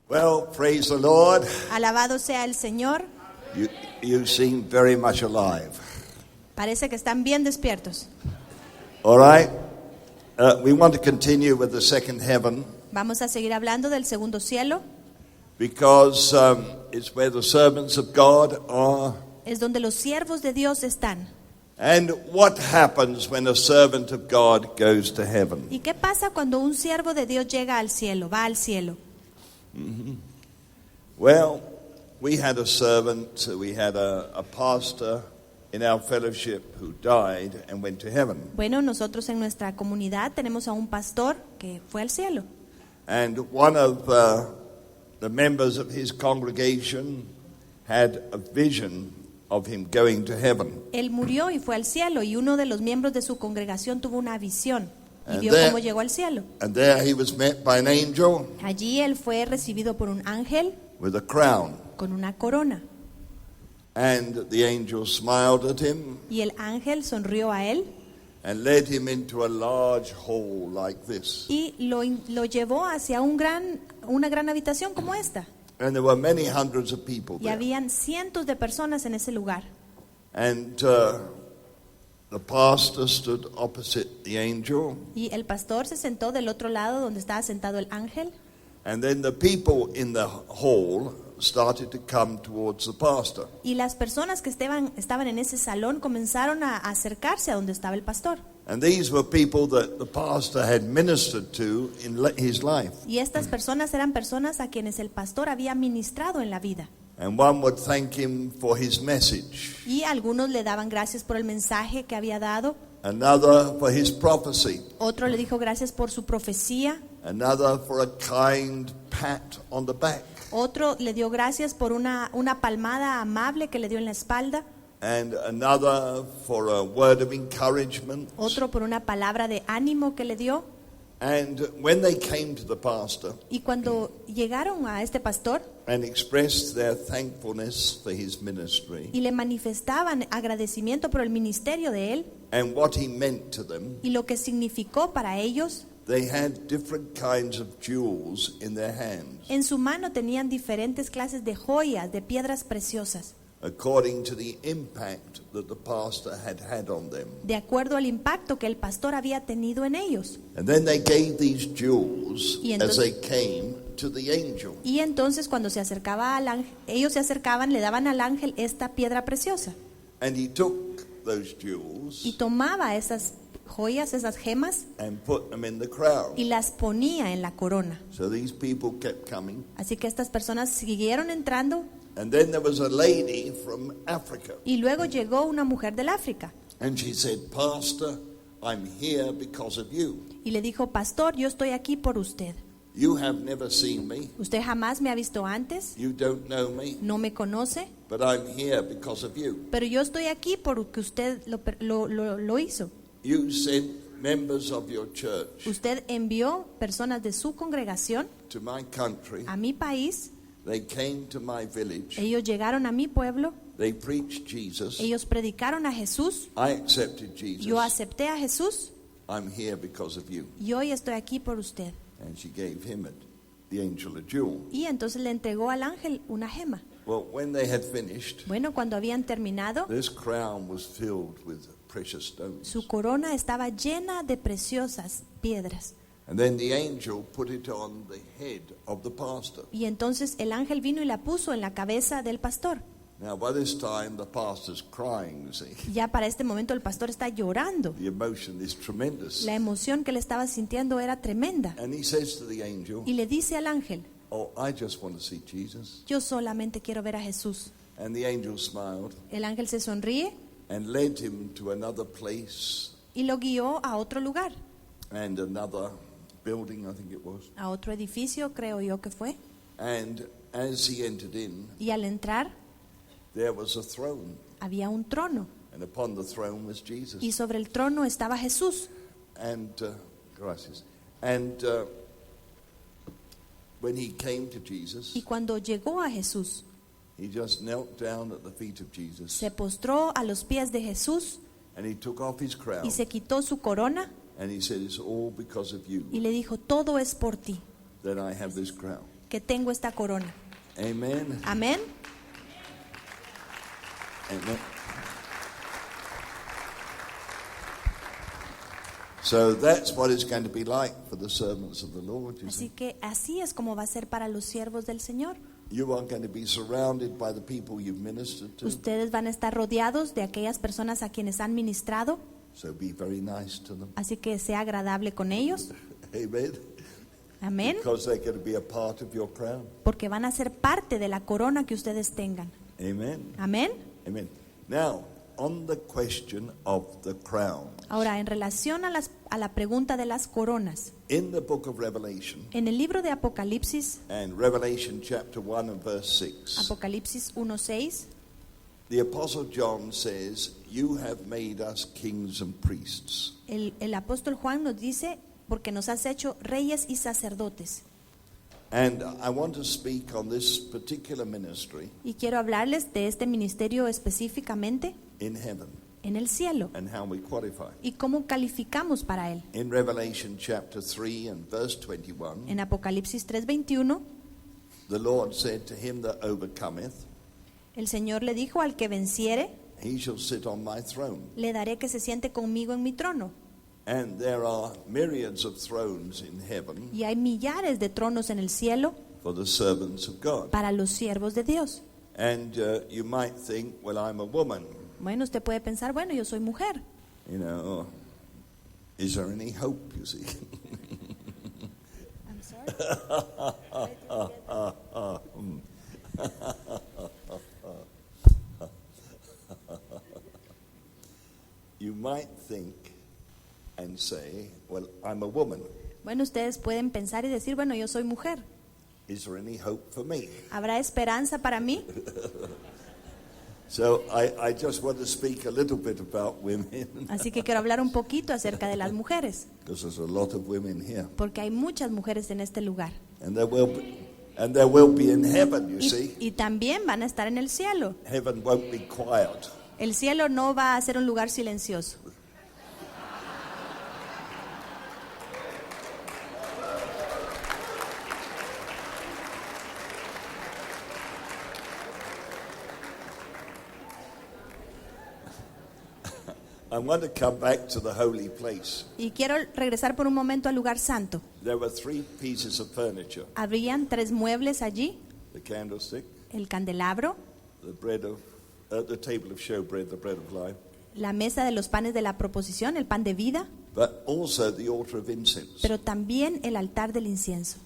Well, praise the Lord. Alabado sea el Señor. You seem very much alive. Parece que están bien despiertos. All right. We want to continue with the second heaven Vamos a seguir hablando del segundo cielo. because it's where the servants of God are. Es donde los siervos de Dios están. And what happens when a servant of God goes to heaven? ¿Y qué pasa cuando un siervo de Dios llega al cielo, va al cielo? Well, we had a servant, we had a pastor in our fellowship who died and went to heaven. Bueno, nosotros en nuestra comunidad tenemos a un pastor que fue al cielo. And one of the members of his congregation had a vision of him going to heaven. Él murió y fue al cielo, y uno de los miembros de su congregación tuvo una visión y And vio there- cómo llegó al cielo. And there he was met by an angel Allí él fue recibido por un ángel with a crown. con una corona, And the angel smiled at him y el ángel sonrió a él and led him into a large hall like this. y lo llevó hacia una gran habitación como esta. And there were many hundreds of people Y there. habían cientos de personas en ese lugar. And the pastor stood opposite the angel. Y el pastor se sentó del otro lado donde estaba sentado el ángel. And then the people in the hall started to come towards the pastor. Y las personas que estaban en ese salón comenzaron a acercarse a donde estaba el pastor. And these were people that the pastor had ministered to in his life. Y estas personas eran personas a quienes el pastor había ministrado en la vida. And one would thank him for his message, Y algunos le daban gracias por el mensaje que había dado. another for his prophecy, Otro le dijo gracias por su profecía. another for a kind pat on the back, Otro le dio gracias por una palmada amable que le dio en la espalda. and another for a word of encouragement. Otro por una palabra de ánimo que le dio. And when they came to the pastor Y cuando llegaron a este pastor and expressed their thankfulness for his ministry y le manifestaban agradecimiento por el ministerio de él and what he meant to them, y lo que significó para ellos, they had different kinds of jewels in their hands, en su mano tenían diferentes clases de joyas, de piedras preciosas, according to the impact that the pastor had had on them. de acuerdo al impacto que el pastor había tenido en ellos. And then they gave these jewels Y as they entonces- came to the angel. Y entonces cuando se acercaba al ángel, ellos se acercaban, le daban al ángel esta piedra preciosa And he took those jewels y tomaba esas joyas, esas gemas, and put them in the crown. y las ponía en la corona. So these people kept coming. Así que estas personas siguieron entrando. And then there was a lady from Africa. Y luego llegó una mujer del África And she said, Pastor, I'm here because of you. y le dijo: pastor, yo estoy aquí por usted. You have never seen me. Usted jamás me ha visto antes, You don't know me. no me conoce, But I'm here because of you. pero yo estoy aquí porque usted lo hizo. You sent members of your church Usted envió personas de su congregación to my country. a mi país, They came to my village. ellos llegaron a mi pueblo, They preached Jesus. ellos predicaron a Jesús, I accepted Jesus. yo acepté a Jesús I'm here because of you. y hoy estoy aquí por usted. And she gave him the angel a jewel. Y entonces le entregó al ángel una gema. Well, when they had finished, Bueno, cuando habían terminado, this crown was filled with precious stones. su corona estaba llena de preciosas piedras. And then the angel put it on the head of the pastor. Y entonces el ángel vino y la puso en la cabeza del pastor. Now, by this time, the pastor's crying, you see. Ya para este momento el pastor está llorando. The emotion is tremendous. La emoción que él estaba sintiendo era tremenda. And he says to the angel, Y le dice al ángel: Oh, I just want to see Jesus. yo solamente quiero ver a Jesús. And the angel smiled El ángel se sonríe and led him to another place y lo guió a otro lugar, and another building, I think it was. a otro edificio, creo yo que fue. And as he entered in, Y al entrar there was a throne. había un trono. And upon the throne was Jesus. Y sobre el trono estaba Jesús. And, gracias. And when he came to Jesus, Y cuando llegó a Jesús, he just knelt down at the feet of Jesus. se postró a los pies de Jesús And he took off his crown. y se quitó su corona And he said, it's all because of you y le dijo: todo es por ti that I have this crown. que tengo esta corona. Amen. Amén. Amen. So that's what it's going to be like for the servants of the Lord. You Así see, que así es como va a ser para los siervos del Señor. you are going to be surrounded by the people you've ministered to. Ustedes van a estar rodeados de aquellas personas a quienes han ministrado, So be very nice to them. así que sea agradable con ellos. Amen. Amén. Because they're going to be a part of your crown. Porque van a ser parte de la corona que ustedes tengan. Amen. Amén. Amen. Now, on the question of the crown, Ahora, en relación a la pregunta de las coronas, in the book of Revelation, en el libro de Apocalipsis, and Revelation chapter 1 and verse 6, Apocalipsis 1:6, the Apostle John says, "You have made us kings and priests." el apóstol Juan nos dice, porque nos has hecho reyes y sacerdotes. And I want to speak on this particular ministry Y quiero hablarles de este ministerio específicamente in heaven en el cielo and how we qualify. y cómo calificamos para él. In Revelation chapter 3 and verse 21, En Apocalipsis 3:21, the Lord said to him that overcometh, el Señor le dijo al que venciere, he shall sit on my throne. le daré que se siente conmigo en mi trono. And there are myriads of thrones in heaven Y hay millares de tronos en el cielo for the servants of God. para los siervos de Dios. And you might think, well, I'm a woman. Bueno, usted puede pensar, bueno, yo soy mujer. You know, is there any hope, you see? I'm sorry. You might think and say, well, I'm a woman. Bueno, ustedes pueden pensar y decir, bueno, yo soy mujer. Is there any hope for me? ¿Habrá esperanza para mí? So I just want to speak a little bit about women, Así que quiero hablar un poquito acerca de las mujeres, because there's a lot of women here. porque hay muchas mujeres en este lugar. And there will be in heaven, you see. Y también van a estar en el cielo. Heaven won't be quiet. El cielo no va a ser un lugar silencioso. I want to come back to the holy place. Y quiero regresar por un momento al lugar santo. There were 3 pieces of furniture: Habrían 3 muebles allí: the candlestick, el candelabro, the table of showbread, the bread of life, la mesa de los panes de la proposición, el pan de vida, but also the altar of incense. pero también el altar del incienso.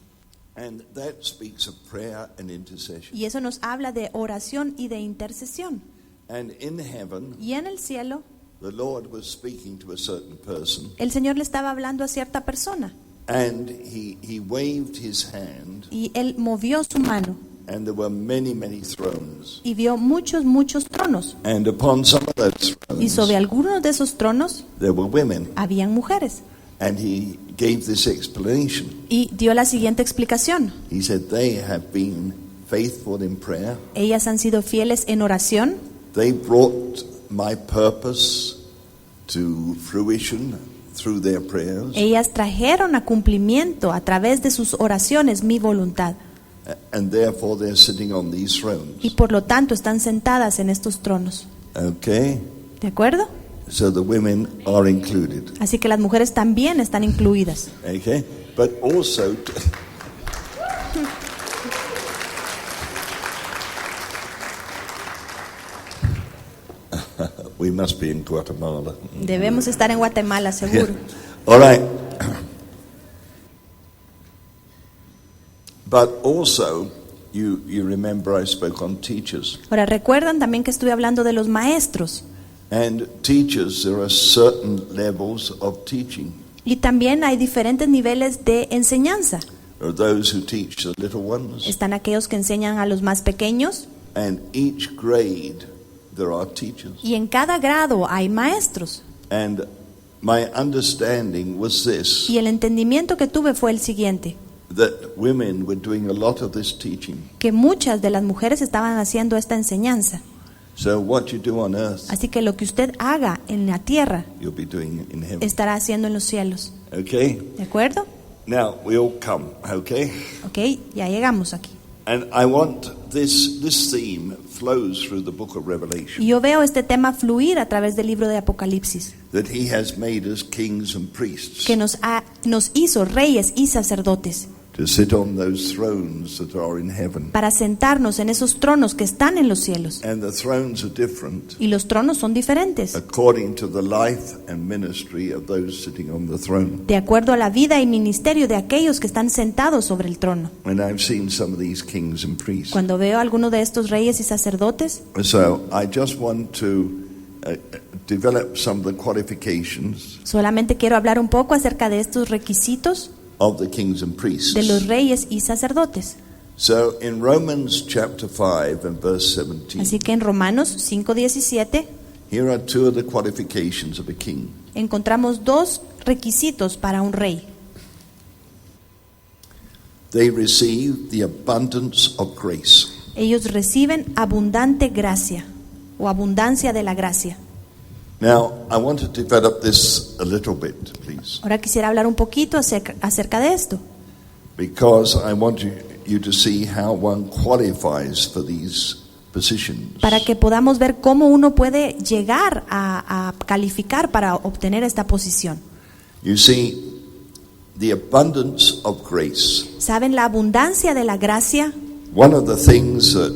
And that speaks of prayer and intercession. Y eso nos habla de oración y de intercesión. And in heaven, Y en el cielo, the Lord was speaking to a certain person, el Señor le estaba hablando a cierta persona and he waved his hand, y él movió su mano and there were many, many thrones. y vio muchos, muchos tronos. And upon some of those Y sobre thrones, algunos de esos tronos there were women. habían mujeres. And he gave this explanation. Y dio la siguiente explicación. He said, they have been faithful in prayer. Ellas han sido fieles en oración. They brought my purpose to fruition through their prayers. Ellas trajeron a cumplimiento a través de sus oraciones mi voluntad. And therefore they're sitting on these Y thrones. por lo tanto están sentadas en estos tronos. Okay? ¿De acuerdo? So the women are included. Así que las mujeres también están incluidas. Okay? But also, we must be in Guatemala. Debemos estar en Guatemala, seguro. All right. But also, you remember I spoke on teachers. Ahora, recuerdan también que estuve hablando de los maestros. And teachers, there are certain levels of teaching. Y también hay diferentes niveles de enseñanza. There are those who teach the little ones. Están aquellos que enseñan a los más pequeños. And each grade, there are teachers. Y en cada grado hay maestros. And my understanding was this, Y el entendimiento que tuve fue el siguiente: that women were doing a lot of this teaching. que muchas de las mujeres estaban haciendo esta enseñanza. So what you do on earth, Así que lo que usted haga en la tierra, you'll be doing in heaven. estará haciendo en los cielos. Okay? ¿De acuerdo? Now we all come, okay? Ok, ya llegamos aquí. And I want this theme flows through the book of Revelation. Y yo veo este tema fluir a través del libro de Apocalipsis, That he has made us kings and priests que nos hizo reyes y sacerdotes to sit on those thrones that are in heaven. para sentarnos en esos tronos que están en los cielos. And the thrones are different Y los tronos son diferentes, according to the life and ministry of those sitting on the throne. de acuerdo a la vida y ministerio de aquellos que están sentados sobre el trono. And I've seen some of these kings and priests. Cuando veo a alguno de estos reyes y sacerdotes, So I just want to develop some of the qualifications solamente quiero hablar un poco acerca de estos requisitos of the kings and priests. de los reyes y sacerdotes. So in Romans chapter 5 and verse 17, Así que en Romanos 5:17 here are two of the qualifications of a king. encontramos dos requisitos para un rey. They receive the abundance of grace. Ellos reciben abundante gracia o abundancia de la gracia. Now, I want to develop this a little bit, please, Ahora quisiera hablar un poquito acerca de esto, because I want you to see how one qualifies for these positions. para que podamos ver cómo uno puede llegar a calificar para obtener esta posición. You see, the abundance of grace. ¿Saben la abundancia de la gracia? One of the things that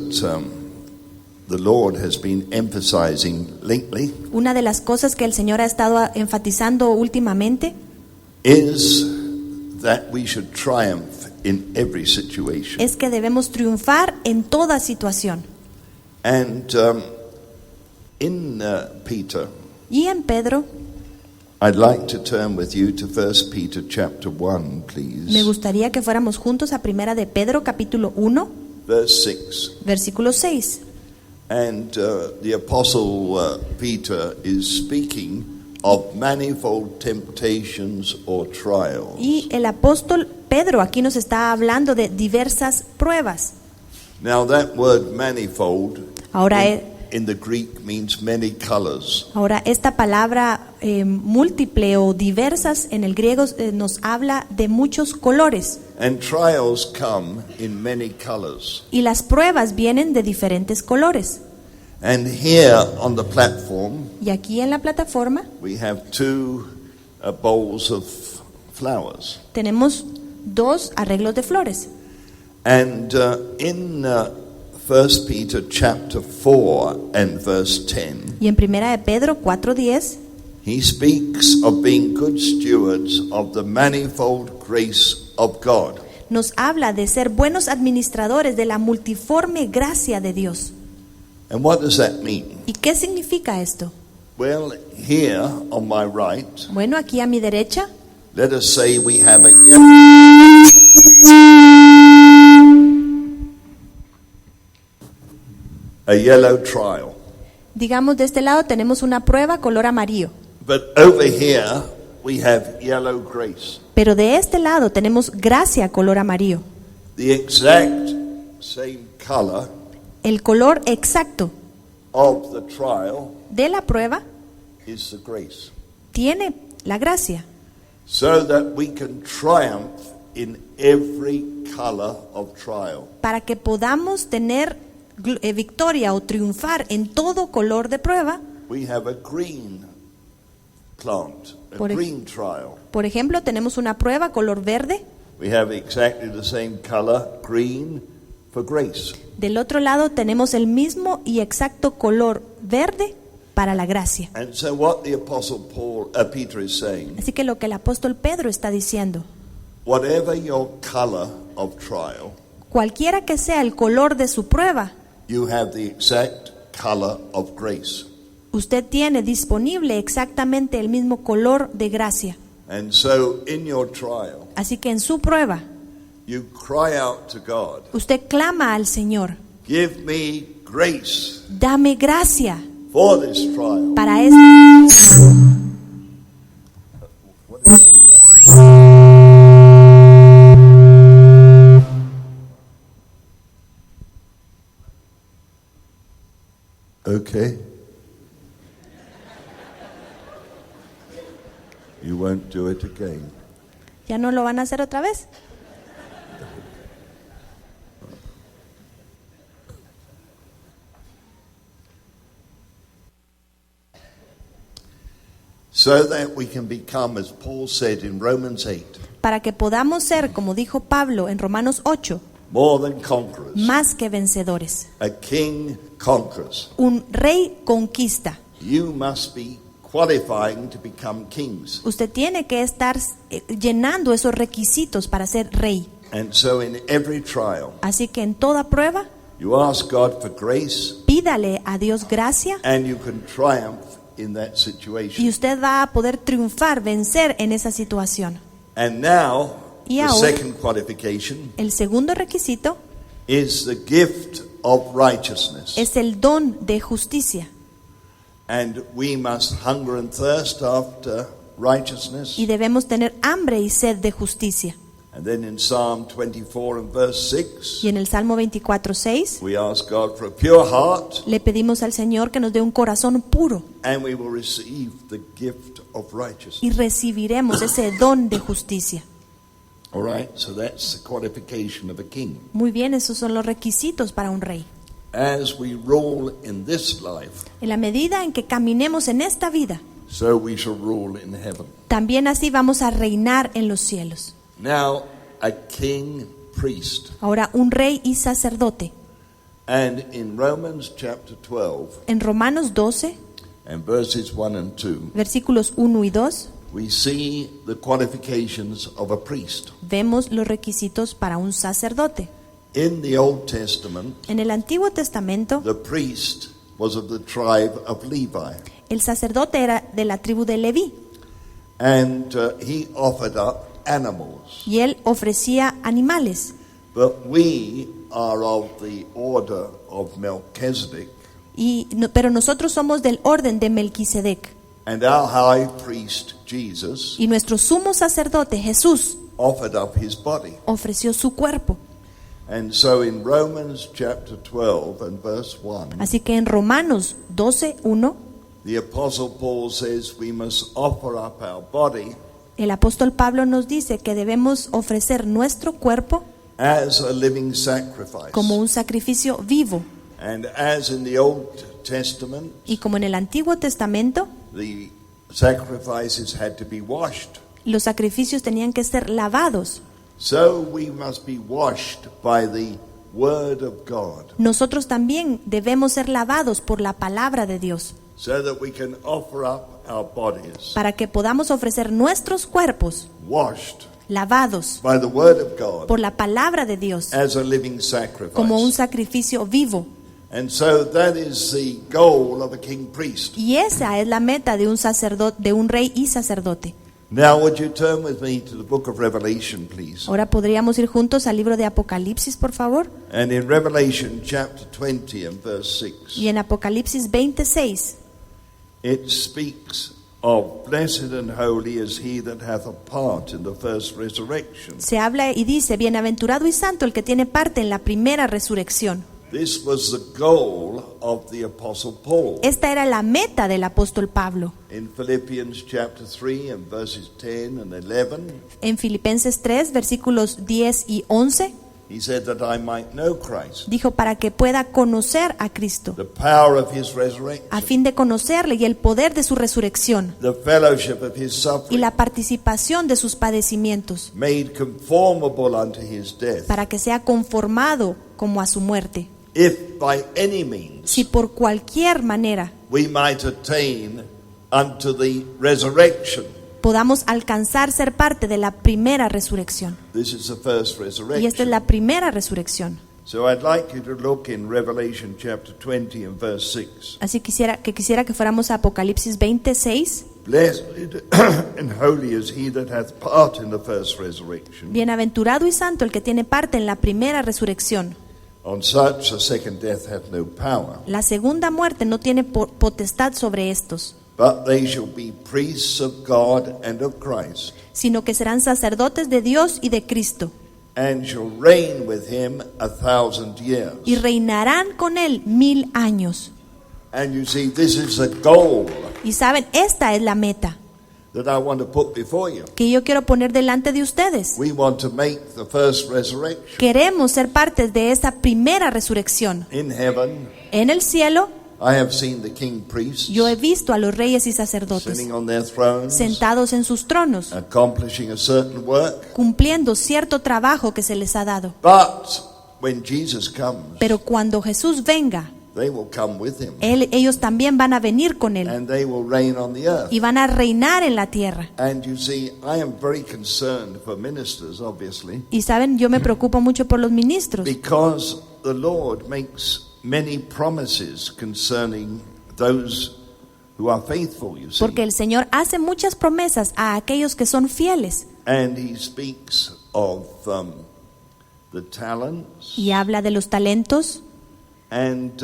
the Lord has been emphasizing lately Una de las cosas que el Señor ha estado enfatizando últimamente is that we should triumph in every situation. es que debemos triunfar en toda situación. And in Peter, Y en Pedro, I'd like to turn with you to 1 Peter chapter 1, me please, gustaría que fuéramos juntos a Primera de Pedro, capítulo 1, verse 6. versículo 6. And the apostle Peter is speaking of manifold temptations or trials. Y el apóstol Pedro aquí nos está hablando de diversas pruebas. Now that word manifold Ahora, in the Greek means many colors. ahora esta palabra múltiple o diversas en el griego nos habla de muchos colores. And trials come in many colors. Y las pruebas vienen de diferentes colores. And here on the platform, Y aquí en la plataforma we have two bowls of flowers. tenemos dos arreglos de flores. And in 1 Peter chapter 4 and verse 10, Y en Primera de Pedro 4:10 he speaks of being good stewards of the manifold grace of God. nos habla de ser buenos administradores de la multiforme gracia de Dios. And what does that mean? ¿Y qué significa esto? Well, here on my right, Bueno, aquí a mi derecha let us say we have a yellow trial. digamos, de este lado tenemos una prueba color amarillo, But over here we have yellow grace. pero de este lado tenemos gracia color amarillo. The exact same color El color exacto of the trial de la prueba is the grace. tiene la gracia, So that we can triumph in every color of trial. para que podamos tener victoria o triunfar en todo color de prueba. We have a green plant, a Por ej- green trial. Por ejemplo, tenemos una prueba color verde. We have exactly the same color, green, for grace. Del otro lado tenemos el mismo y exacto color verde para la gracia. And so what the apostle Peter is saying, Así que lo que el apóstol Pedro está diciendo, whatever your color of trial, cualquiera que sea el color de su prueba, you have the exact color of grace. usted tiene disponible exactamente el mismo color de gracia. And so in your trial, Así que en su prueba, you cry out to God, usted clama al Señor, give me grace dame gracia for this trial. para este. Okay. You won't do it again. ¿Ya no lo van a hacer otra vez? So that we can become, as Paul said in Romans 8, Para que podamos ser, como dijo Pablo en Romanos 8, more than conquerors. más que vencedores. A king conquers. Un rey conquista. You must be qualifying to become kings. Usted tiene que estar llenando esos requisitos para ser rey. And so in every trial, Así que en toda prueba, you ask God for grace pídale a Dios gracia and you can triumph in that y situation. usted va a poder triunfar, vencer en esa situación. And now, Y the ahora- second qualification El segundo requisito is the gift of righteousness. es el don de justicia. And we must hunger and thirst after righteousness. Y debemos tener hambre y sed de justicia. And then in Psalm 24 and verse 6, Y en el Salmo 24:6 we ask God for a pure heart le pedimos al Señor que nos dé un corazón puro and we will receive the gift of righteousness. y recibiremos ese don de justicia. All right, so that's the qualification of a king. Muy bien, esos son los requisitos para un rey. As we rule in this life, En la medida en que caminemos en esta vida, so we shall rule in heaven. también así vamos a reinar en los cielos. Now, a king priest. Ahora, un rey y sacerdote. And in Romans chapter 12 En Romanos 12, and verses 1 and 2, versículos 1 y 2, we see the qualifications of a priest. vemos los requisitos para un sacerdote. In the Old Testament, En el Antiguo Testamento, the priest was of the tribe of Levi, el sacerdote era de la tribu de Leví and he offered up animals. y él ofrecía animales. But we are of the order of Melchizedek, Pero nosotros somos del orden de Melquisedec. and our high priest Jesus Y nuestro sumo sacerdote Jesús offered up his body. ofreció su cuerpo. And so in Romans chapter 12 and verse 1, Así que en Romanos 12:1, the Apostle Paul says we must offer up our body el apóstol Pablo nos dice que debemos ofrecer nuestro cuerpo as a living sacrifice. como un sacrificio vivo. And as in the Old Testament, Y como en el Antiguo Testamento, the sacrifices had to be washed. los sacrificios tenían que ser lavados. So we must be washed by the Word of God, Nosotros también debemos ser lavados por la palabra de Dios, so that we can offer up our bodies para que podamos ofrecer nuestros cuerpos washed lavados by the Word of God por la palabra de Dios as a living sacrifice. como un sacrificio vivo. And so that is the goal of a king priest. Y esa es la meta de un sacerdote, de un rey y sacerdote. Now would you turn with me to the book of Revelation, please? Ahora podríamos ir juntos al libro de Apocalipsis, por favor. And in Revelation chapter 20 and verse 6, Y en Apocalipsis 26 it speaks of blessed and holy is he that hath a part in the first resurrection. se habla y dice, bienaventurado y santo el que tiene parte en la primera resurrección. This was the goal of the Apostle Paul. Esta era la meta del apóstol Pablo. In Philippians chapter 3 and verses 10 and 11, En Filipenses 3, versículos 10 y 11, he said that I might know Christ, dijo para que pueda conocer a Cristo, the power of his a resurrection, fin de conocerle y el poder de su resurrección the fellowship of his y suffering, la participación de sus padecimientos, made conformable unto his death, para que sea conformado como a su muerte, if by any means si por cualquier manera we might attain unto the resurrection. podamos alcanzar ser parte de la primera resurrección. This is the first Y esta es resurrection. la primera resurrección. So I'd like you to look in Revelation chapter 20 and verse 6. Así quisiera que fuéramos a Apocalipsis 26. Blessed and holy is he that hath part in the first resurrection. Bienaventurado y santo el que tiene parte en la primera resurrección. On such the second death hath no power, La segunda muerte no tiene potestad sobre estos, but they shall be priests of God and of Christ, sino que serán sacerdotes de Dios y de Cristo, and shall reign with him 1,000 years. y reinarán con él 1000 años. And you see, this is the goal Y saben, esta es la meta, that I want to put before you. que yo quiero poner delante de ustedes. We want to make the first resurrection Queremos ser parte de esa primera resurrección. in heaven. En el cielo, I have seen the king priests yo he visto a los reyes y sacerdotes sitting on their thrones, sentados en sus tronos, accomplishing a certain work. cumpliendo cierto trabajo que se les ha dado. But when Jesus comes, Pero cuando Jesús venga, they will come with him, ellos también van a venir con Él and they will reign on the earth. y van a reinar en la tierra. And you see, I am very concerned for ministers, obviously, Y saben, yo me preocupo mucho por los ministros, because the Lord makes many promises concerning those who are faithful, you see. porque el Señor hace muchas promesas a aquellos que son fieles And he speaks of the talents, y habla de los talentos, and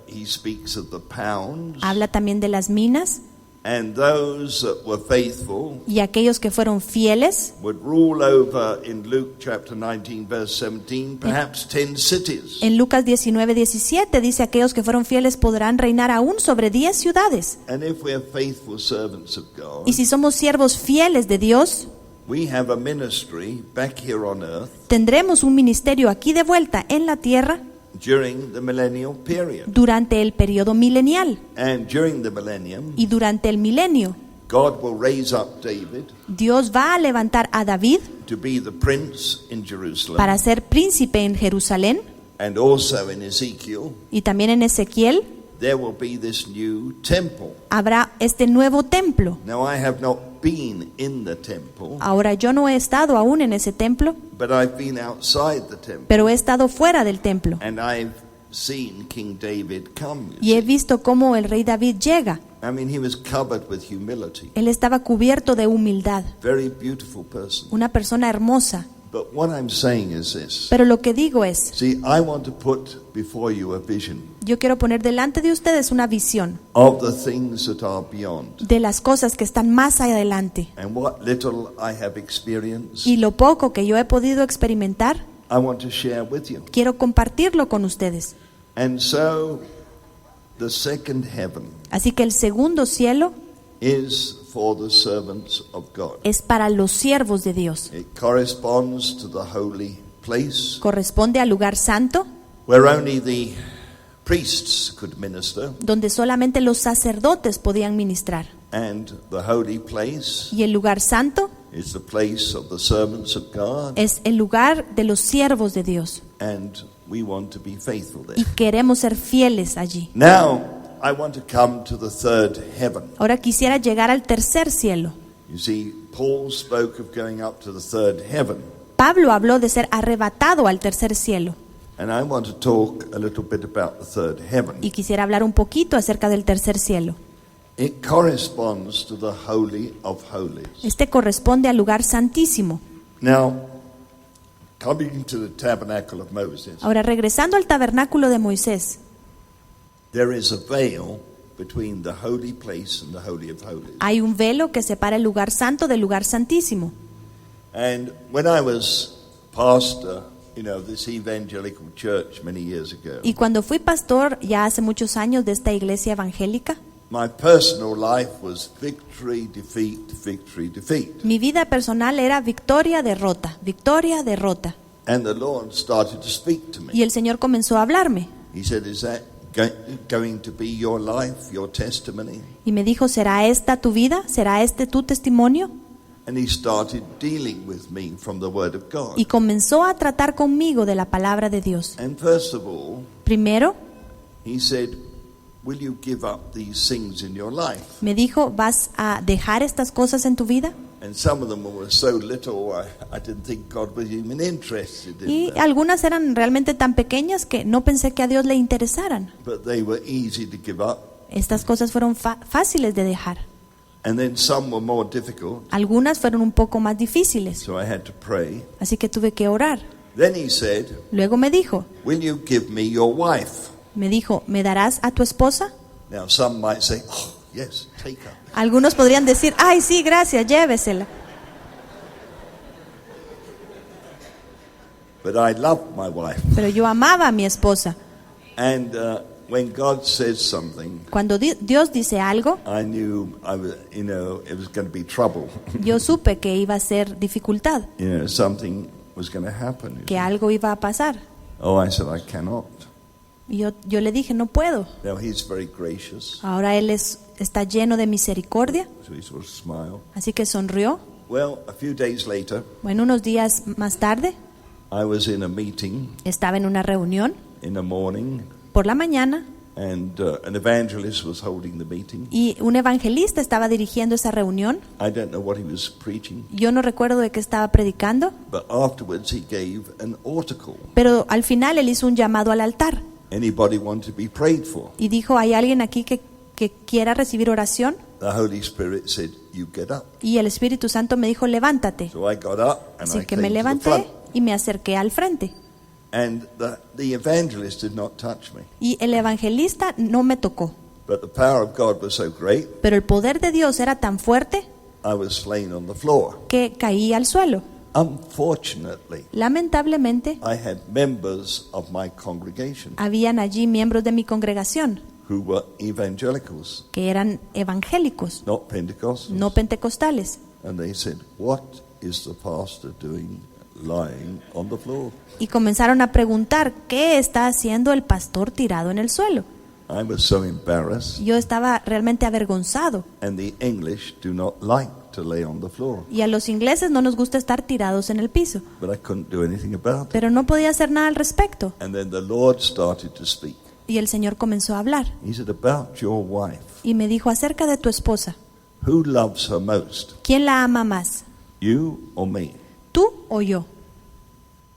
he speaks of the pounds, habla también de las minas, and those that were faithful y aquellos que fueron fieles would rule over, in Luke chapter 19 verse 17, perhaps 10 cities. en Lucas 19:17 dice aquellos que fueron fieles podrán reinar aún sobre 10 ciudades. And if we're faithful servants of God, Y si somos siervos fieles de Dios, we have a ministry back here on earth tendremos un ministerio aquí de vuelta en la tierra during the millennial period. durante el periodo milenial. And during the millennium, Y durante el milenio, God will raise up David Dios va a levantar a David to be the prince in Jerusalem, para ser príncipe en Jerusalén, and also in Ezekiel y también en Ezequiel there will be this new temple. habrá este nuevo templo. Now I have not been in the temple, Ahora yo no he estado aún en ese templo, but I've been outside the temple, pero he estado fuera del templo and I've seen King David come. y he visto cómo el rey David llega. I mean, he was covered with humility. Él estaba cubierto de humildad, Very beautiful person. una persona hermosa. But what I'm saying is this. Pero lo que digo es, See, I want to put before you a vision yo quiero poner delante de ustedes una visión of the things that are beyond. de las cosas que están más adelante. And what little I have experienced, Y lo poco que yo he podido experimentar, I want to share with you. quiero compartirlo con ustedes. And so, the second heaven Así que el segundo cielo is for the servants of God. es para los siervos de Dios. It corresponds to the holy place Corresponde al lugar santo, where only the priests could minister, donde solamente los sacerdotes podían ministrar. and the holy place Y el lugar santo is the place of the servants of God, es el lugar de los siervos de Dios. and we want to be faithful Y there. queremos ser fieles allí. Now, I want to come to the third heaven. Ahora quisiera llegar al tercer cielo. You see, Paul spoke of going up to the third heaven, Pablo habló de ser arrebatado al tercer cielo. and I want to talk a little bit about the third heaven. Y quisiera hablar un poquito acerca del tercer cielo. It corresponds to the Holy of Holies. Este corresponde al lugar santísimo. Now, coming to the tabernacle of Moses, Ahora, regresando al tabernáculo de Moisés, there is a veil between the holy place and the Holy of Holies. hay un velo que separa el lugar santo del lugar santísimo. And when I was pastor, this evangelical church many years ago, Y cuando fui pastor ya hace muchos años de esta iglesia evangélica, my personal life was victory, defeat, victory, defeat. mi vida personal era victoria, derrota, victoria, derrota. And the Lord started to speak to Y me. el Señor comenzó a hablarme He said, is that going to be your life, your testimony? y me dijo, ¿será esta tu vida? ¿Será este tu testimonio? And he started dealing with me from the Word of God. Y comenzó a tratar conmigo de la palabra de Dios. And first of all, Primero, he said, will you give up these things in your life? me dijo, ¿vas a dejar estas cosas en tu vida? And some of them were so little, I didn't think God was even interested in Y them. algunas eran realmente tan pequeñas que no pensé que a Dios le interesaran. But they were easy to give up. Estas cosas fueron fáciles de dejar. And then some were more difficult, Algunas fueron un poco más difíciles, so I had to pray. así que tuve que orar. Then he said, Luego me dijo, will you give me your wife? ¿me darás a tu esposa? Now some might say, oh, yes, take her. Algunos podrían decir, ay, sí, gracias, llévesela. But I loved my wife. Pero yo amaba a mi esposa. And when God says something, Cuando Dios dice algo, I knew it was going to be trouble. yo supe que iba a ser dificultad, Something was going to happen. que algo iba a pasar. Oh, I said, I cannot. Y yo le dije, no puedo. Now he's very gracious, Ahora Él está lleno de misericordia, so he sort of smiled. así que sonrió. Well, a few days later, Bueno, unos días más tarde, I was in a meeting estaba en una reunión in the morning, por la mañana and an evangelist was holding the meeting. y un evangelista estaba dirigiendo esa reunión. I don't know what he was preaching, Yo no recuerdo de qué estaba predicando, but afterwards he gave an article. pero al final Él hizo un llamado al altar Anybody want to be prayed for? y dijo, ¿hay alguien aquí que quiera recibir oración? The Holy Spirit said, you get up. Y el Espíritu Santo me dijo, levántate. So I got up and Así I que came me to the levanté front. y me acerqué al frente. And the evangelist did not touch me. Y el evangelista no me tocó, But the power of God was so great, pero el poder de Dios era tan fuerte I was slain on the floor. que caí al suelo. Unfortunately, Lamentablemente, I had members of my congregation habían allí miembros de mi congregación who were evangelicals, que eran evangélicos, not Pentecostals. no pentecostales. And they said, what is the pastor doing lying on the floor? Y comenzaron a preguntar, ¿qué está haciendo el pastor tirado en el suelo? I was so embarrassed. Yo estaba realmente avergonzado. And the English do not like to lay on the floor. Y a los ingleses no nos gusta estar tirados en el piso. But I couldn't do anything about it. Pero no podía hacer nada al respecto. And then the Lord started to speak. Y el Señor comenzó a hablar. He said, about your wife, Y me dijo acerca de tu esposa. who loves her most, ¿Quién la ama más? you or me? ¿Tú o yo?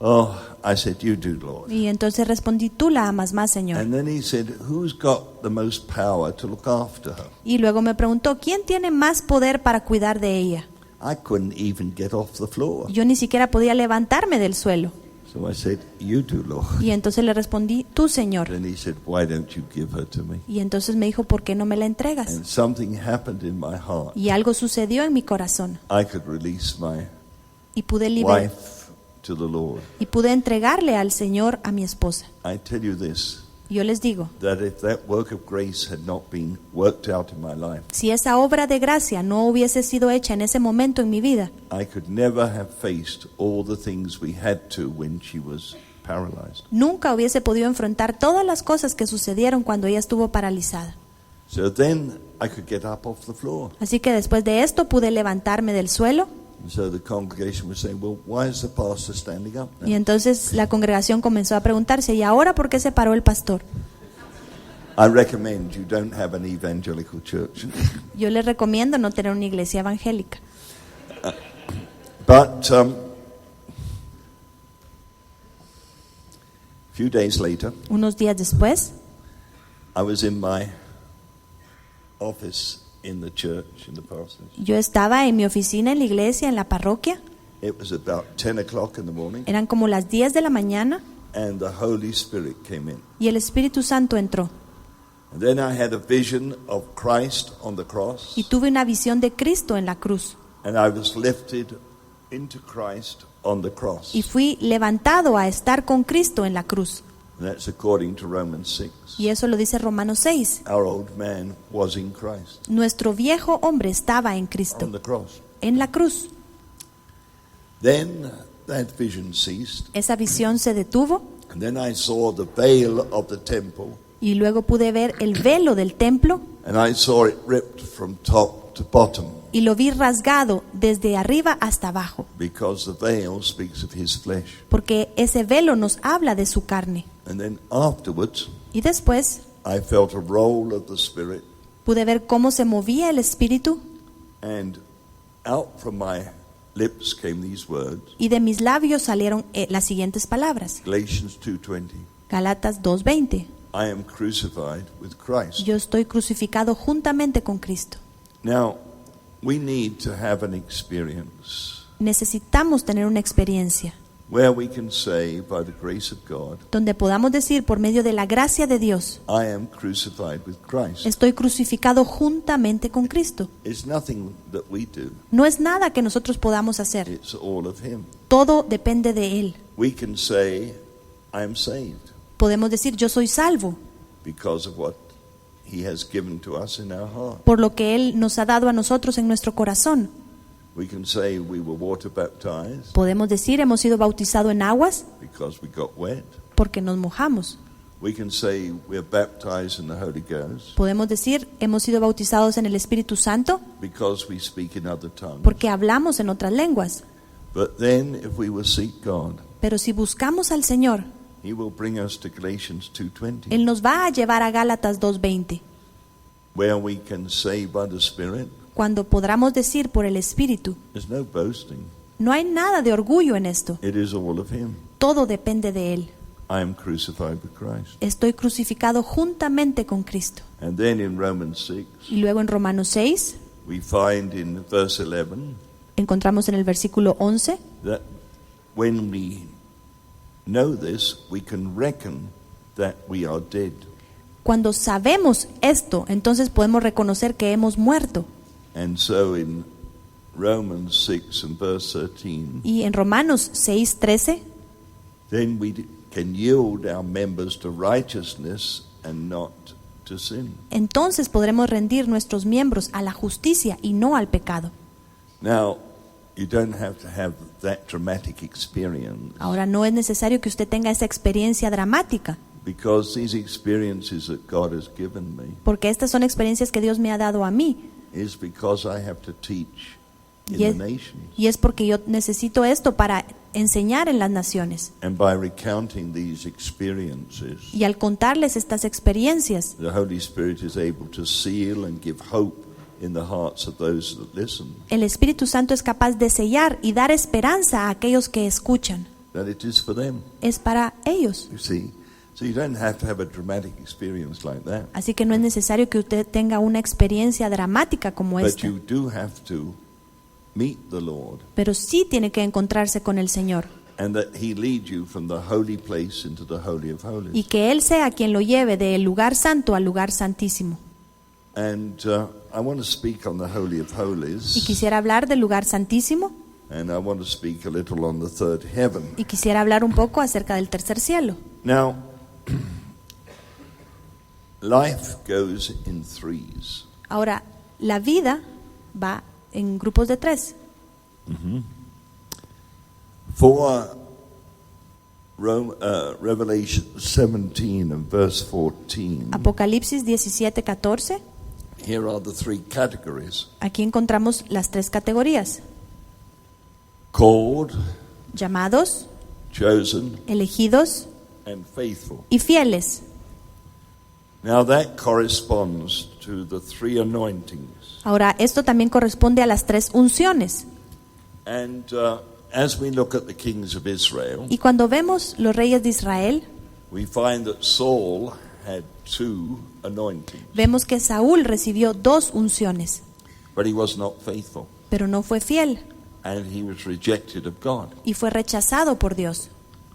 Oh, I said, you do, Lord. Y entonces respondí, tú la amas más, Señor. And then he said, who's got the most power to look after her? Y luego me preguntó, ¿quién tiene más poder para cuidar de ella? I couldn't even get off the floor. Yo ni siquiera podía levantarme del suelo. So I said, you do, Lord. Y entonces le respondí, tú, Señor. Then he said, why don't you give her to me? Y entonces me dijo, ¿por qué no me la entregas? And something happened in my heart. Y algo sucedió en mi corazón. I could release my Y pude wife to the Lord. y pude entregarle al Señor a mi esposa. I tell you this, Yo les digo, that if that work of grace had not been worked out in my life, si esa obra de gracia no hubiese sido hecha en ese momento en mi vida, I could never have faced all the things we had to when she was paralyzed. nunca hubiese podido enfrentar todas las cosas que sucedieron cuando ella estuvo paralizada. So then I could get up off the floor. Así que después de esto pude levantarme del suelo. And so the congregation was saying, well, why is the pastor standing up now? Y entonces la congregación comenzó a preguntarse, ¿y ahora por qué se paró el pastor? I recommend you don't have an evangelical church. Yo les recomiendo no tener una iglesia evangélica. But a few days later, Unos días después, I was in my office in the church, in the parsonage. yo estaba en mi oficina en la iglesia, en la parroquia. It was about 10 o'clock in the morning, Eran como las 10 de la mañana and the Holy Spirit came in. y el Espíritu Santo entró. And then I had a vision of Christ on the cross, Y tuve una visión de Cristo en la cruz. and I was lifted into Christ on the cross. Y fui levantado a estar con Cristo en la cruz. And that's according to Romans 6. Y eso lo dice Romanos 6. Our old man was in Christ Nuestro viejo hombre estaba en Cristo, on the cross. en la cruz. Then that vision ceased, Esa visión se detuvo and then I saw the veil of the temple, y luego pude ver el velo del templo and I saw it ripped from top to bottom, y lo vi rasgado desde arriba hasta abajo, because the veil speaks of his flesh. porque ese velo nos habla de su carne. And then afterwards, Y después I felt a roll of the Spirit, pude ver cómo se movía el Espíritu and out from my lips came these words, y de mis labios salieron las siguientes palabras. Galatians 2:20. Galatas 2:20. I am crucified with Christ. Yo estoy crucificado juntamente con Cristo. Now, we need to have an experience Necesitamos tener una experiencia where we can say, by the grace of God, donde podamos decir por medio de la gracia de Dios, I am crucified with Christ. estoy crucificado juntamente con Cristo. It's nothing that we do. No es nada que nosotros podamos hacer. It's all of Him. Todo depende de Él. We can say, I am saved. Podemos decir, yo soy salvo. because of what He has given to us in our heart. por lo que Él nos ha dado a nosotros en nuestro corazón. We can say we were water baptized Podemos decir, hemos sido bautizados en aguas because we got wet. porque nos mojamos. We can say we're baptized in the Holy Ghost Podemos decir, hemos sido bautizados en el Espíritu Santo because we speak in other tongues. porque hablamos en otras lenguas. But then if we will seek God, Pero si buscamos al Señor, He will bring us to Galatians 2:20, Él nos va a llevar a Gálatas 2:20, where we can say by the Spirit, cuando podamos decir por el Espíritu. there's no boasting. No hay nada de orgullo en esto. It is all of Him. Todo depende de Él. I am crucified with Christ. Estoy crucificado juntamente con Cristo. And then in Romans 6, Y luego en Romanos 6, we find in verse 11 encontramos en el versículo 11, that when we know this, we can reckon that we are dead. cuando sabemos esto, entonces podemos reconocer que hemos muerto. And so in Romans 6 and verse 13, Y en Romanos 6:13, then we can yield our members to righteousness and not to sin. entonces podremos rendir nuestros miembros a la justicia y no al pecado. Now, you don't have to have that dramatic experience, Ahora no es necesario que usted tenga esa experiencia dramática, because these experiences that God has given me porque estas son experiencias que Dios me ha dado a mí. is because I have to teach in Y es, the nations. y es porque yo necesito esto para enseñar en las naciones. And by recounting these experiences, Y al contarles estas experiencias, the Holy Spirit is able to seal and give hope in the hearts of those that listen, el Espíritu Santo es capaz de sellar y dar esperanza a aquellos que escuchan. that it is for them, Es para ellos. you see. So you don't have to have a dramatic experience like that. Así que no es necesario que usted tenga una experiencia dramática como But esta, you do have to meet the Lord, pero sí tiene que encontrarse con el Señor and that He lead you from the holy place into the Holy of Holies. y que Él sea quien lo lleve del lugar santo al lugar santísimo. And I want to speak on the Holy of Y Holies, quisiera hablar del lugar santísimo and I want to speak a little on the third heaven. y quisiera hablar un poco acerca del tercer cielo. Now, life goes in threes. Ahora, la vida va en grupos de 3. For Revelation 17 and verse 14, Apocalipsis 17:14, here are the three categories: aquí encontramos las 3 categorías: called, llamados, chosen, elegidos and faithful. y fieles. Now that corresponds to the three anointings. Ahora, esto también corresponde a las 3 unciones. And as we look at the kings of Israel, Y cuando vemos los reyes de Israel, we find that Saul had 2 anointings, vemos que Saúl recibió 2 unciones, but he was not faithful, pero no fue fiel and he was rejected of God. y fue rechazado por Dios.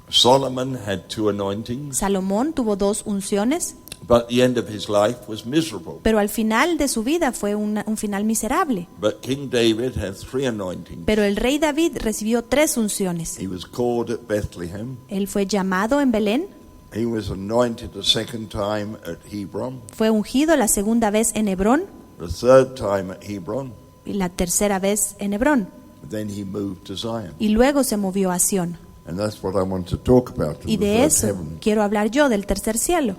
Solomon had 2 anointings, Salomón tuvo 2 unciones, but the end of his life was miserable. pero al final de su vida fue un final miserable. But King David had 3 anointings. Pero el rey David recibió 3 unciones. He was called at Bethlehem. Él fue llamado en Belén, He was anointed the second time at Hebron, fue ungido la segunda vez en Hebrón the third time at Hebron. y la tercera vez en Hebrón. Then he moved to Zion. Y luego se movió a Sión. And that's what I want to talk about Y in the de third eso heaven. quiero hablar yo, del tercer cielo.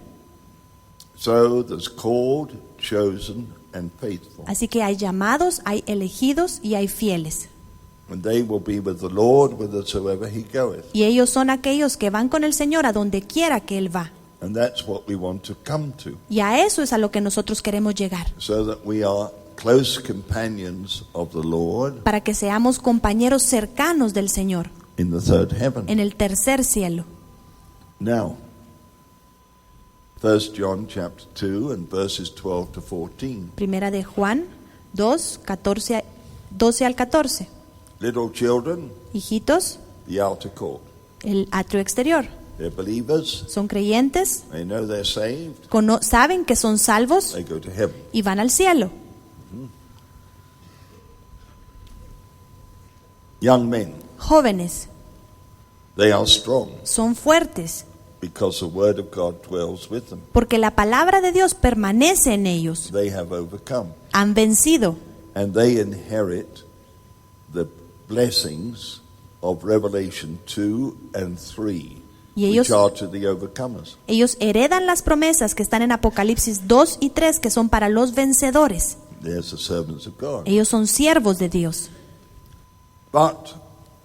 So there's called, chosen, and faithful. Así que hay llamados, hay elegidos y hay fieles. And they will be with the Lord whithersoever he goeth. Y ellos son aquellos que van con el Señor a donde quiera que Él va. And that's what we want to come to, Y a eso es a lo que nosotros queremos llegar. so that we are close companions of the Lord Para que seamos compañeros cercanos del Señor in the third heaven. en el tercer cielo. Now, 1 John chapter 2 and verses 12 to 14. Primera de Juan 2, 12 al 14. Little children, Hijitos, the outer court. el atrio exterior. They're believers. Son creyentes, They know they're saved. saben que son salvos They go to heaven. y van al cielo. Young men, Jóvenes, they are strong. son fuertes. because the word of God dwells with them. porque la palabra de Dios permanece en ellos. They have overcome. Han vencido And they inherit the blessings of Revelation 2 and 3, Y ellos- which are to the overcomers. Ellos heredan las promesas que están en Apocalipsis 2 y 3, que son para los vencedores. There's the servants of God. Ellos son siervos de Dios. But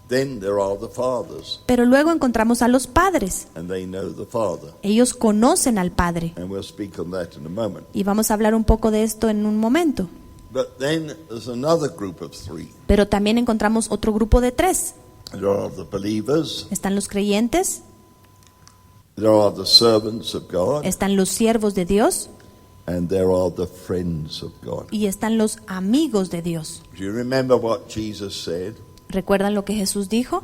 then there are the fathers, Pero luego encontramos a los padres. and they know the Father. Ellos conocen al Padre. And we'll speak on that in a moment. Y vamos a hablar un poco de esto en un momento. But then there's another group of three. Pero también encontramos otro grupo de 3. There are the believers, Están los creyentes, there are the servants of God, están los siervos de Dios and there are the friends of God. y están los amigos de Dios. Do you remember what Jesus said ¿Recuerdan lo que Jesús dijo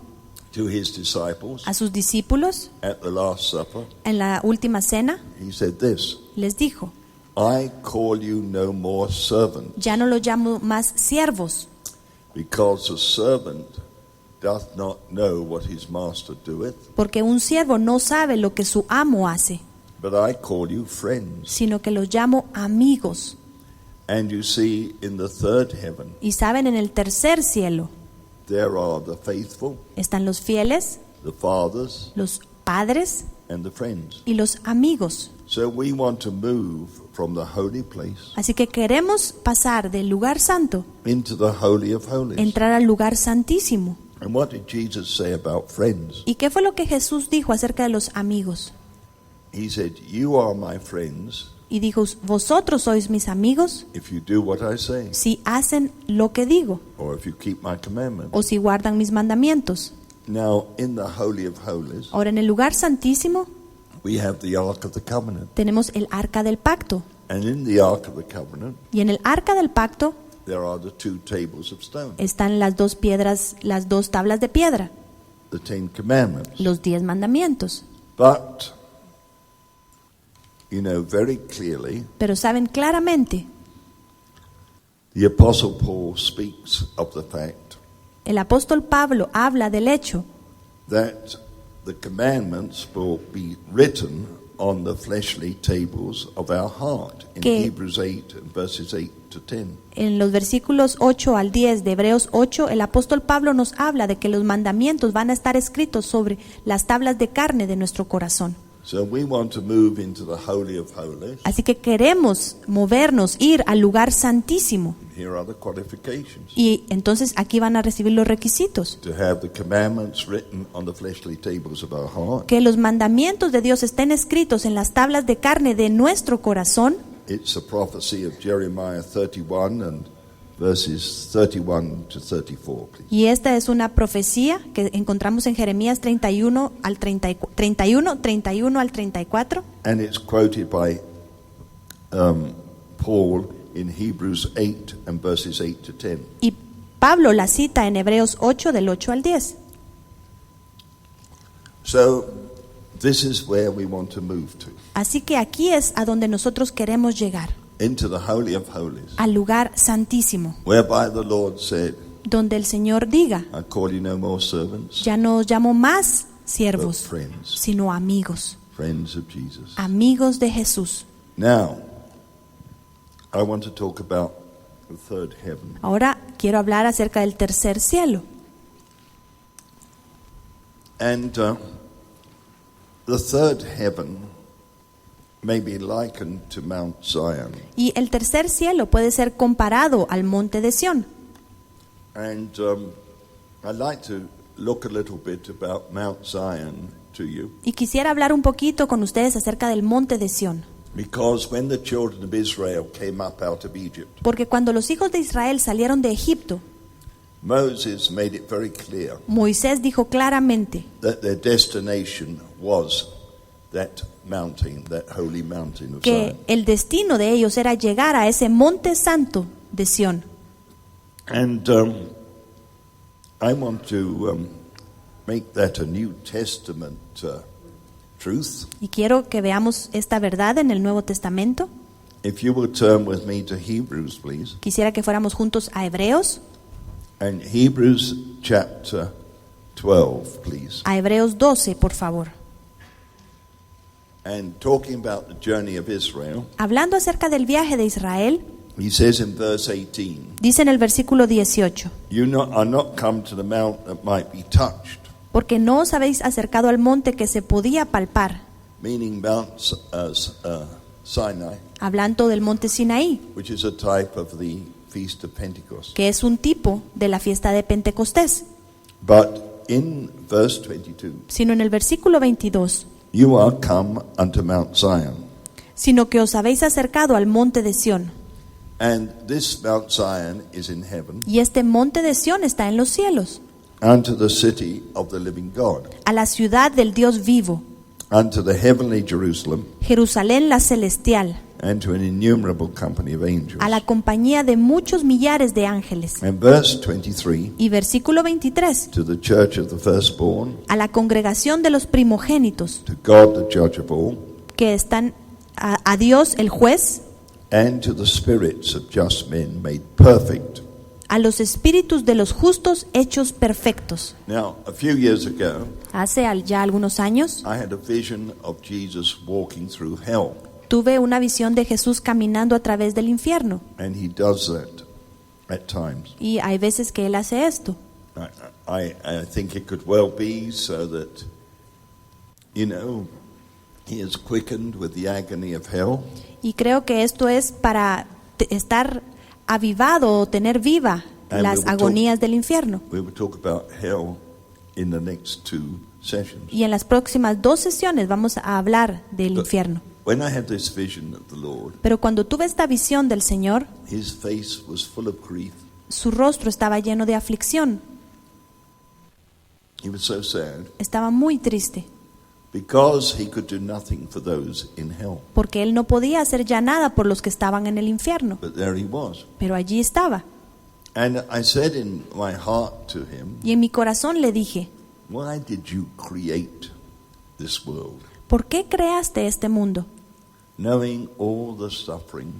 to his disciples a sus discípulos at the Last Supper? en la última cena? He said this, Les dijo, I call you no more servants, ya no los llamo más siervos, because a servant doth not know what his master doeth, porque un siervo no sabe lo que su amo hace, but I call you friends. sino que los llamo amigos. And you see, in the third heaven, Y saben, en el tercer cielo there are the faithful, están los fieles, the fathers, los padres and the friends. y los amigos. So we want to move from the holy place Así que queremos pasar del lugar santo, into the holy of holies. entrar al lugar santísimo. And what did Jesus say about friends? ¿Y qué fue lo que Jesús dijo acerca de los amigos? He said, you are my friends Y dijo, vosotros sois mis amigos if you do what I say, si hacen lo que digo or if you keep my commandments. o si guardan mis mandamientos. Now, in the holy of holies, Ahora, en el lugar santísimo we have the Ark of the Covenant. tenemos el arca del pacto. And in the Ark of the Covenant, Y en el arca del pacto there are the two tables of stone, están las dos piedras, las dos tablas de piedra, the Ten Commandments. los 10 mandamientos. But, you know very clearly, Pero saben claramente, the Apostle Paul speaks of the fact el apóstol Pablo habla del hecho that the commandments will be written on the fleshly tables of our heart in Que- Hebrews 8 and verses 8 to 10. en los versículos 8 al 10 de Hebreos 8, el apóstol Pablo nos habla de que los mandamientos van a estar escritos sobre las tablas de carne de nuestro corazón. So we want to move into the Holy of Holies. Así que queremos movernos, ir al lugar santísimo. Here are the qualifications. Y entonces aquí van a recibir los requisitos. To have the commandments written on the fleshly tables of our heart. Que los mandamientos de Dios estén escritos en las tablas de carne de nuestro corazón. It's a prophecy of Jeremiah 31 and verses 31 to 34, please. Y esta es una profecía que encontramos en Jeremías 31 al 31 al 34. And it's quoted by Paul in Hebrews 8 and verses 8 to 10. Y Pablo la cita en Hebreos 8 del 8 al 10. So this is where we want to move to, Así que aquí es a donde nosotros queremos llegar, into the Holy of Holies, al lugar santísimo, whereby the Lord said, donde el Señor diga, I call you no more servants, ya no os llamo más but siervos, friends, sino amigos, friends of Jesus. amigos de Jesús. Now, I want to talk about the third heaven. Ahora quiero hablar acerca del tercer cielo. And the third heaven may be likened to Mount Zion. Y el tercer cielo puede ser comparado al monte de Sión. And I'd like to look a little bit about Mount Zion to you, Y quisiera hablar un poquito con ustedes acerca del monte de Sión. because when the children of Israel came up out of Egypt, Porque cuando los hijos de Israel salieron de Egipto, Moses made it very clear Moisés dijo claramente that their destination was that mountain, that holy mountain of que Zion. el destino de ellos era llegar a ese monte santo de Sión. And I want to make that a New Testament truth. Y quiero que veamos esta verdad en el Nuevo Testamento. If you will turn with me to Hebrews, please. Quisiera que fuéramos juntos a Hebreos, And Hebrews chapter 12, please. a Hebreos 12, por favor. And talking about the journey of Israel, Hablando acerca del viaje de Israel, he says in verse 18, dice en el versículo 18, are not come to the mount that might be touched, porque no os habéis acercado al monte que se podía palpar, meaning Mount Sinai, hablando del monte Sinaí, which is a type of the Feast of Pentecost. que es un tipo de la fiesta de Pentecostés, But in verse 22, sino en el versículo 22, you are come unto Mount Zion. sino que os habéis acercado al monte de Sión, And this Mount Zion is in heaven, y este monte de Sión está en los cielos, unto the city of the living God, a la ciudad del Dios vivo, unto the heavenly Jerusalem, Jerusalén la celestial, and to an innumerable company of angels. a la compañía de muchos millares de ángeles. And verse 23, Y versículo 23, to the church of the firstborn, a la congregación de los primogénitos, to God the judge of all, que están a Dios el juez, and to the spirits of just men made perfect. a los espíritus de los justos hechos perfectos. Now, a few years ago, Hace ya algunos años I had a vision of Jesus walking through hell, tuve una visión de Jesús caminando a través del infierno, and he does that at times. y hay veces que Él hace esto. I think it could well be so that, he is quickened with the agony of hell, Y creo que esto es para estar avivado o tener viva And las we will agonías del infierno. We will talk about hell in the next 2 sessions. Y en las próximas 2 sesiones vamos a hablar del But infierno. when I had this vision of the Lord, Pero cuando tuve esta visión del Señor, his face was full of grief. su rostro estaba lleno de aflicción, He was so sad estaba muy triste, because he could do nothing for those in hell. porque Él no podía hacer ya nada por los que estaban en el infierno, But there he was. pero allí estaba. And I said in my heart to him, Y en mi corazón le dije, why did you create this world, ¿por qué creaste este mundo? knowing all the suffering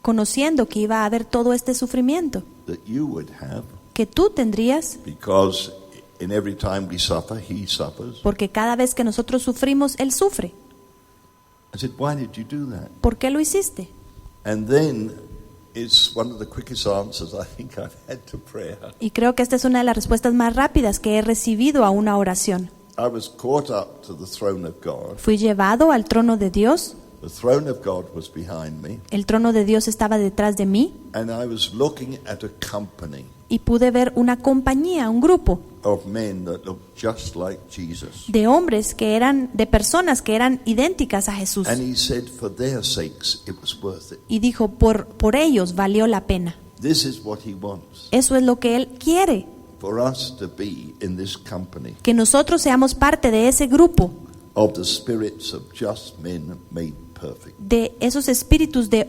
Conociendo que iba a haber todo este sufrimiento that you would have? que tú tendrías, Because in every time we suffer, he suffers. porque cada vez que nosotros sufrimos, Él sufre. I said, why did you do that? ¿Por qué lo hiciste? And then it's one of the quickest answers I think I've had to prayer. Y creo que esta es una de las respuestas más rápidas que he recibido a una oración. I was caught up to the throne of God. Fui llevado al trono de Dios, The throne of God was behind me, el trono de Dios estaba detrás de mí, and I was looking at a company y pude ver una compañía, un grupo of men that looked just like Jesus. de hombres que eran, de personas que eran idénticas a Jesús. And he said, for their sakes, it was worth it. Y dijo, por ellos valió la pena. This is what he wants, Eso es lo que Él quiere, for us to be in this company que nosotros seamos parte de ese grupo, of the spirits of just men made perfect. de esos espíritus de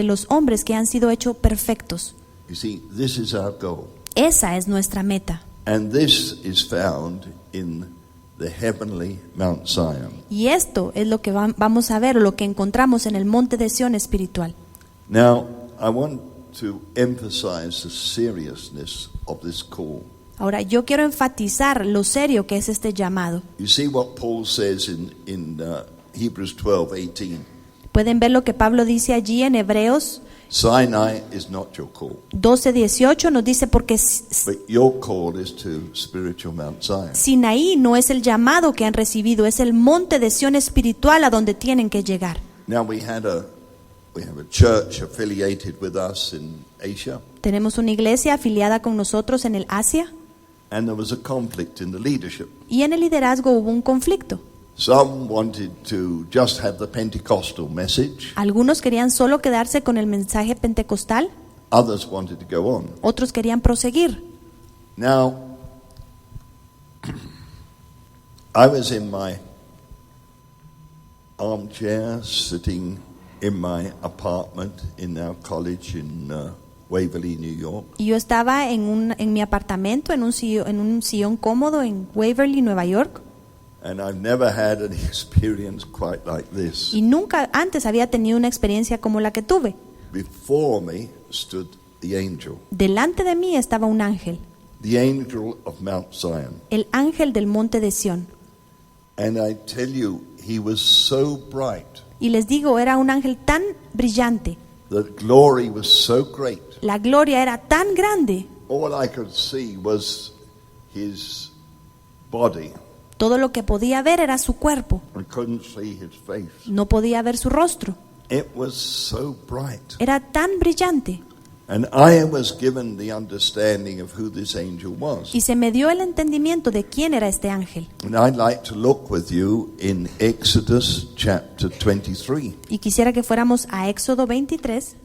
los hombres que han sido hechos perfectos. You see, this is our goal. Esa es nuestra meta. And this is found in the heavenly Mount Zion. Y esto es lo que vamos a ver, o lo que encontramos en el monte de Sión espiritual. Now, I want to emphasize the seriousness of this call. Ahora, yo quiero enfatizar lo serio que es este llamado. You see what Paul says in Hebrews 12:18. Pueden ver lo que Pablo dice allí en Hebreos Sinai is not your call, 12:18, nos dice, porque but your call is to spiritual Mount Zion. Sinaí no es el llamado que han recibido, es el monte de Sión espiritual a donde tienen que llegar. Now we have a church affiliated with us in Asia, Tenemos una iglesia afiliada con nosotros en el Asia, and there was a conflict in the leadership. y en el liderazgo hubo un conflicto. Some wanted to just have the Pentecostal message, Algunos querían solo quedarse con el mensaje pentecostal, others wanted to go on. otros querían proseguir. Now, I was in my armchair sitting in my apartment in our college in Waverly, New York. Y yo estaba en mi apartamento, en un sillón cómodo en Waverly, Nueva York, And I've never had an experience quite like this. y nunca antes había tenido una experiencia como la que tuve. Before me stood the angel Delante de mí estaba un ángel, of Mount Zion. el ángel del monte de Sión. And I tell you, he was so bright. Y les digo, era un ángel tan brillante, The glory was so great. la gloria era tan grande, All I could see was his body. todo lo que podía ver era su cuerpo, I couldn't see his face. no podía ver su rostro, It was so bright. era tan brillante. And I was given the understanding of who this angel was. Y se me dio el entendimiento de quién era este ángel. And I'd like to look with you in Exodus chapter 23. Y quisiera que fuéramos a Éxodo 23.